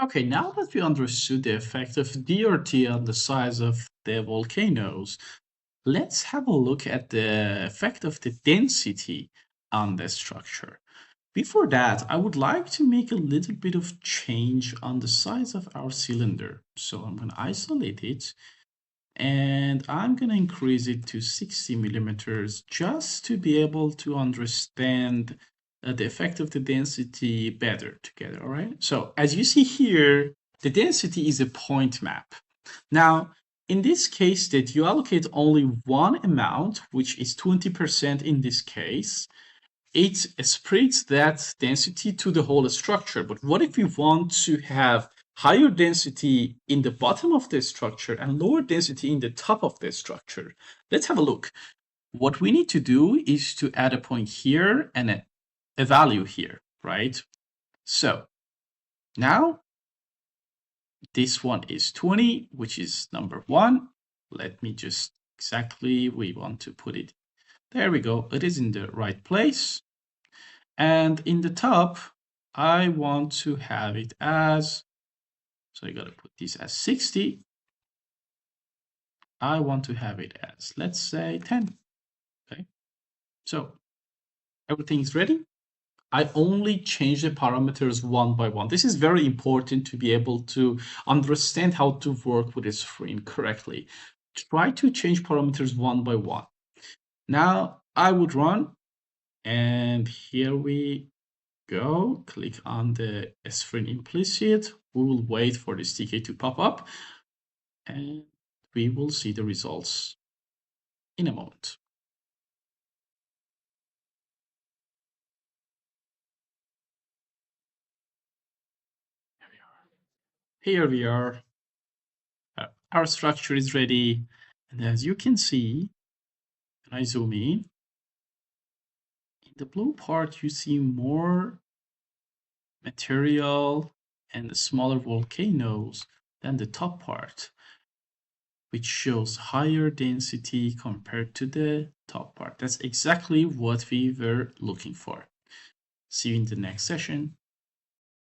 Okay, now that we understood the effect of DRT on the size of the volcanoes, let's have a look at the effect of the density on the structure. Before that, I would like to make a little bit of change on the size of our cylinder. So I'm going to isolate it and I'm going to increase it to 60 millimeters just to be able to understand the effect of the density better together, all right? So as you see here, the density is a point map. Now, in this case that you allocate only one amount, which is 20% in this case, it spreads that density to the whole structure. But what if we want to have higher density in the bottom of the structure and lower density in the top of the structure? Let's have a look. What we need to do is to add a point here and a value here, right? So now this one is 20, which is number 1. Let me just we want to put it. There we go. It is in the right place. And in the top, I want to have it as, so I got to put this as 60. I want to have it as, let's say 10. Okay. So everything is ready. I only change the parameters one by one. This is very important to be able to understand how to work with a Spherene correctly. Try to change parameters one by one. Now I would run, and here we go. Click on the Spherene implicit. We will wait for the SDK to pop up, and we will see the results in a moment. Here we are. Our structure is ready. And as you can see, when I zoom in the blue part, you see more material and smaller volcanoes than the top part, which shows higher density compared to the top part. That's exactly what we were looking for. See you in the next session.